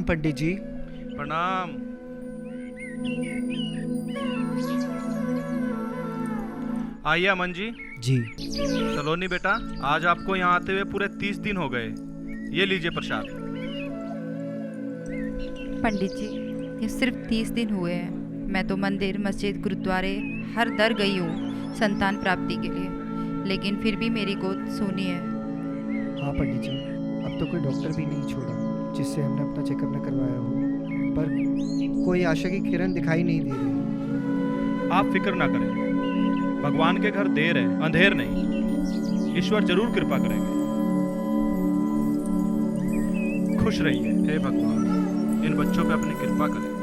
पंडित जी। प्रणाम। आइए अमन जी। जी। सलोनी बेटा, आज आपको यहाँ आते हुए पूरे 30 दिन हो गए। ये लीजिए प्रसाद। पंडित जी, ये सिर्फ 30 दिन हुए हैं। मैं तो मंदिर, मस्जिद, गुरुद्वारे हर दर गई हूँ संतान प्राप्ति के लिए, लेकिन फिर भी मेरी गोद सूनी है। हाँ पंडित जी, अब तो कोई डॉक्टर भी नहीं छोड़ा जिससे हमने अपना चेकअप न करवाया हो, पर कोई आशा की किरण दिखाई नहीं दे रही। आप फिक्र ना करें, भगवान के घर देर है, अंधेर नहीं। ईश्वर जरूर कृपा करेंगे। खुश रहिए। हे भगवान, इन बच्चों पे अपनी कृपा करें।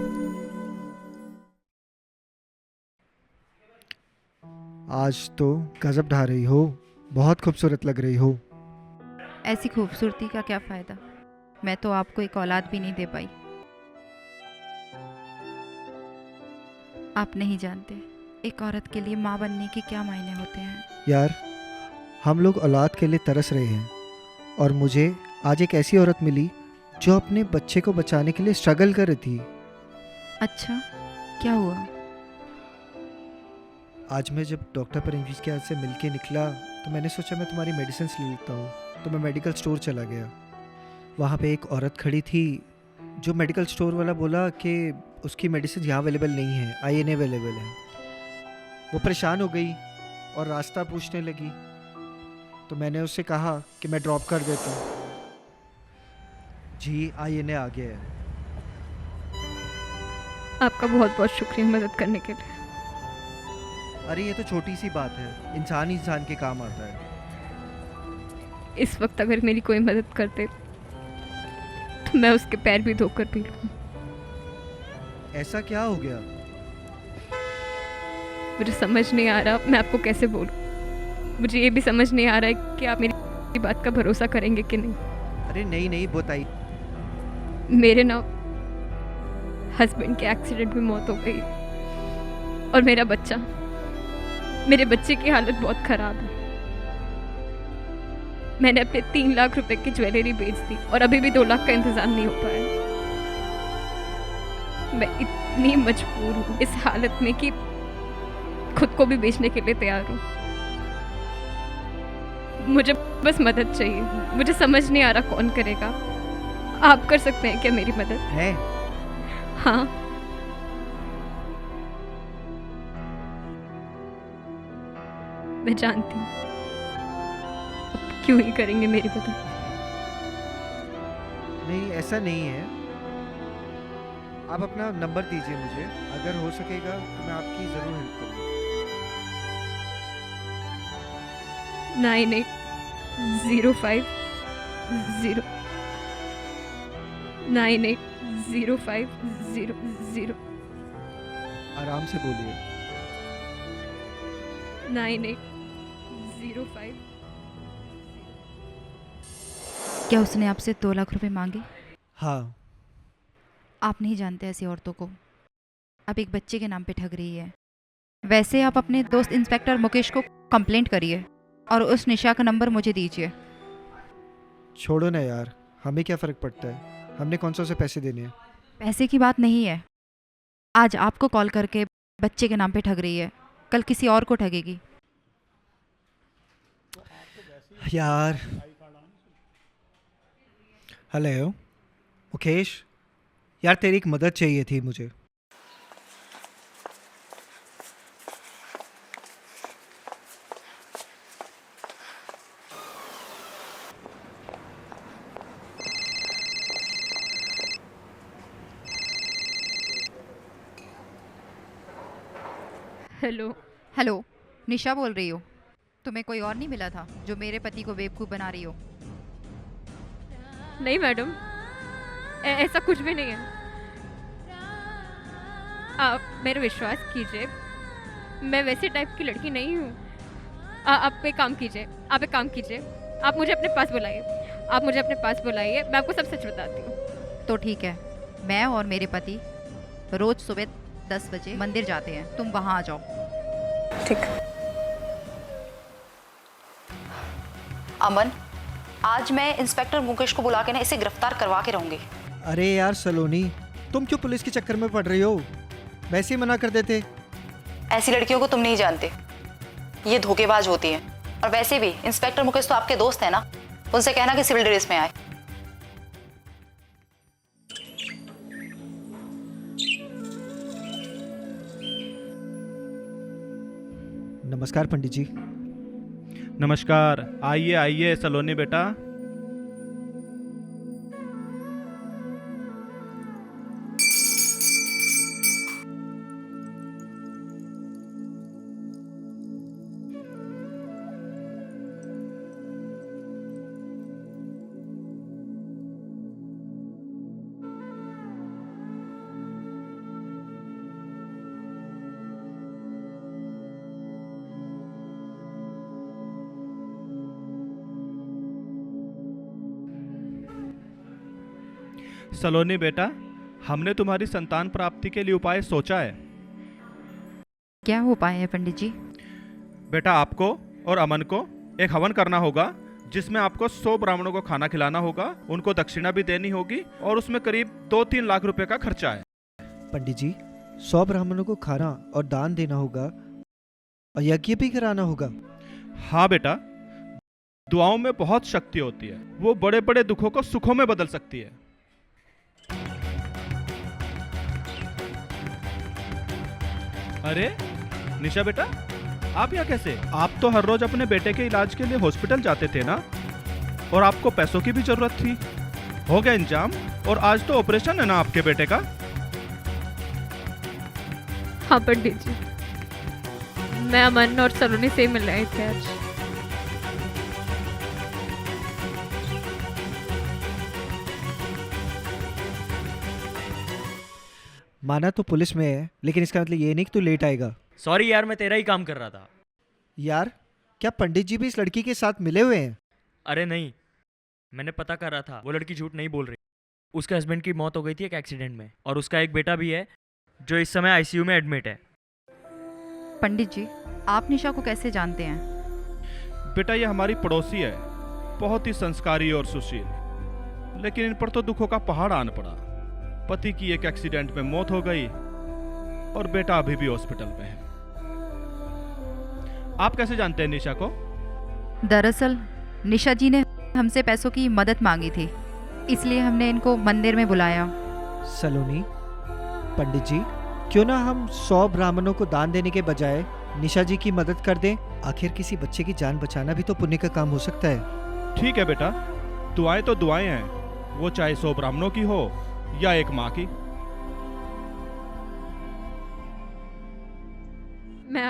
आज तो गजब ढा रही हो, बहुत खूबसूरत लग रही हो। ऐसी खूबसूरती का क्या फ़ायदा? मैं तो आपको एक औलाद भी नहीं दे पाई। आप नहीं जानते एक औरत के लिए माँ बनने के क्या मायने होते हैं। यार, हम लोग औलाद के लिए तरस रहे हैं, और मुझे आज एक ऐसी औरत मिली जो अपने बच्चे को बचाने के लिए स्ट्रगल कर रही थी। अच्छा, क्या हुआ? आज मैं जब डॉक्टर परमजीत के हाथ से मिलके निकला तो मैंने सोचा मैं तुम्हारी मेडिसिन ले लेता हूँ, तो मैं मेडिकल स्टोर चला गया। वहाँ पे एक औरत खड़ी थी जो मेडिकल स्टोर वाला बोला कि उसकी मेडिसिन यहाँ अवेलेबल नहीं है, INA अवेलेबल है। वो परेशान हो गई और रास्ता पूछने लगी, तो मैंने उससे कहा कि मैं ड्रॉप कर देता हूँ। जी, INA आ गया है। आपका बहुत बहुत शुक्रिया मदद करने के लिए। अरे ये तो छोटी सी बात है, इंसान ही इंसान के काम आता है। इस वक्त अगर मेरी कोई मदद करते तो मैं उसके पैर भी धोकर पी लूँ। ऐसा क्या हो गया? मुझे समझ नहीं आ रहा मैं आपको कैसे बोलूँ। मुझे ये भी समझ नहीं आ रहा है कि आप मेरी बात का भरोसा करेंगे कि नहीं। अरे नहीं नहीं, बताइए। मेरे ना हस्बैंड के एक्सीडेंट में मौत हो गई, और मेरे बच्चे की हालत बहुत ख़राब है। मैंने अपने 3 लाख रुपए की ज्वेलरी बेच दी और अभी भी 2 लाख का इंतजाम नहीं हो पाया। मैं इतनी मजबूर हूँ इस हालत में कि खुद को भी बेचने के लिए तैयार हूँ। मुझे बस मदद चाहिए। मुझे समझ नहीं आ रहा कौन करेगा। आप कर सकते हैं क्या मेरी मदद? है? हाँ। मैं जानती हूँ अब क्यों ही करेंगे मेरी मदद। नहीं, ऐसा नहीं है। आप अपना नंबर दीजिए मुझे, अगर हो सकेगा तो मैं आपकी ज़रूर हेल्प करूँगा। 980500 आराम से बोलिए। 9805। क्या उसने आपसे 2 लाख रुपए मांगे? हाँ। आप नहीं जानते ऐसी औरतों को। अब एक बच्चे के नाम पे ठग रही है। वैसे आप अपने दोस्त इंस्पेक्टर मुकेश को कंप्लेंट करिए और उस निशा का नंबर मुझे दीजिए। छोड़ो ना यार, हमें क्या फ़र्क पड़ता है, हमने कौन सा उसे पैसे देने हैं। पैसे की बात नहीं है। आज आपको कॉल करके बच्चे के नाम पे ठग रही है, कल किसी और को ठगेगी। यार। हेलो मुकेश, यार तेरी एक मदद चाहिए थी मुझे। हेलो। हेलो, निशा बोल रही हो? तुम्हें कोई और नहीं मिला था जो मेरे पति को बेवकूफ़ बना रही हो? नहीं मैडम, ऐसा कुछ भी नहीं है। आप मेरा विश्वास कीजिए, मैं वैसे टाइप की लड़की नहीं हूँ। आप एक काम कीजिए, आप मुझे अपने पास बुलाइए, मैं आपको सब सच बताती हूँ। तो ठीक है, मैं और मेरे पति रोज़ सुबह 10 बजे मंदिर जाते हैं, तुम वहाँ आ जाओ। ठीक। अमन, आज मैं इंस्पेक्टर मुकेश को बुला के ना इसे गिरफ्तार करवा के रहूँगी। अरे यार सलोनी, तुम क्यों पुलिस के चक्कर में पड़ रही हो? वैसे ही मना कर देते। ऐसी लड़कियों को तुम नहीं जानते, ये धोखेबाज होती हैं। और वैसे भी इंस्पेक्टर मुकेश तो आपके दोस्त हैं ना, उनसे कहना कि सिविल ड्रेस में आए। नमस्कार पंडित जी। नमस्कार, आइए आइए सलोनी बेटा। सलोनी बेटा, हमने तुम्हारी संतान प्राप्ति के लिए उपाय सोचा है। क्या उपाय है पंडित जी? बेटा, आपको और अमन को एक हवन करना होगा, जिसमें आपको 100 ब्राह्मणों को खाना खिलाना होगा, उनको दक्षिणा भी देनी होगी और उसमें करीब 2-3 लाख रुपए का खर्चा है। पंडित जी, 100 ब्राह्मणों को खाना और दान देना होगा और यज्ञ भी कराना होगा। हाँ बेटा, दुआओं में बहुत शक्ति होती है, वो बड़े बड़े दुखों को सुखों में बदल सकती है। अरे निशा बेटा, आप यहाँ कैसे? आप तो हर रोज अपने बेटे के इलाज के लिए हॉस्पिटल जाते थे ना, और आपको पैसों की भी जरूरत थी। हो गया इंतजाम, और आज तो ऑपरेशन है ना आपके बेटे का? हाँ पंडित जी, मैं अमन और सलोनी से मिल रहे थे आज। माना तो पुलिस में है, लेकिन इसका मतलब ये नहीं कि तू लेट आएगा। सॉरी यार, मैं तेरा ही काम कर रहा था। यार, क्या पंडित जी भी इस लड़की के साथ मिले हुए हैं? अरे नहीं, मैंने पता कर रहा था, वो लड़की झूठ नहीं बोल रही। उसके हस्बैंड की मौत हो गई थी एक एक्सीडेंट में, और उसका एक बेटा भी है जो इस समय आईसीयू में एडमिट है। पंडित जी, आप निशा को कैसे जानते हैं? बेटा, ये हमारी पड़ोसी है, बहुत ही संस्कारी और सुशील, लेकिन इन पर तो दुखों का पहाड़ आन पड़ा। पति की एक एक्सीडेंट में मौत हो गई और बेटा अभी भी हॉस्पिटल में है। आप कैसे जानते हैं निशा को? दरअसल निशा जी ने हमसे पैसों की मदद मांगी थी, इसलिए हमने इनको मंदिर में बुलाया। सलोनी, पंडित जी, क्यों ना हम 100 ब्राह्मणों को दान देने के बजाय निशा जी की मदद कर दें? आखिर किसी बच्चे की जान बचाना भी तो पुण्य का काम हो सकता है। ठीक है बेटा, दुआएं तो दुआएं हैं, वो चाहे 100 ब्राह्मणों की हो या एक माँ की। मैं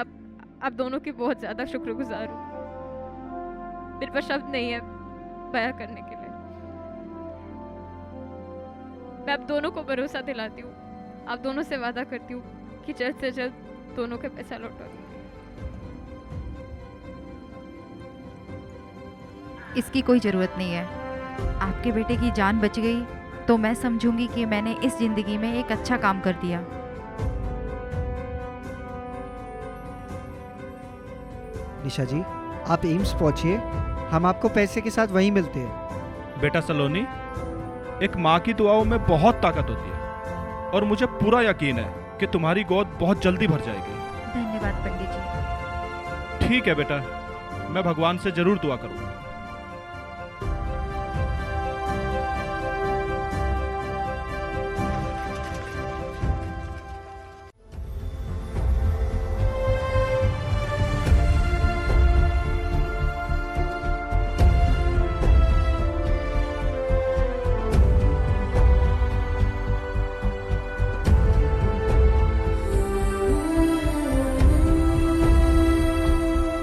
आप दोनों की बहुत ज़्यादा शुक्रगुजार हूँ। मेरे पास शब्द नहीं है बयां करने के लिए। मैं आप दोनों को भरोसा दिलाती हूँ, आप दोनों से वादा करती हूँ कि जल्द से जल्द दोनों के पैसा लौटा दूँ। इसकी कोई ज़रूरत नहीं है। आपके बेटे की जान बच गई तो मैं समझूंगी कि मैंने इस ज़िंदगी में एक अच्छा काम कर दिया। निशा जी, आप एम्स पहुंचिए, हम आपको पैसे के साथ वहीं मिलते हैं। बेटा सलोनी, एक माँ की दुआओं में बहुत ताकत होती है, और मुझे पूरा यकीन है कि तुम्हारी गोद बहुत जल्दी भर जाएगी। धन्यवाद पंडित जी। ठीक है बेटा, मैं भगवान से जरूर दुआ करूँगा।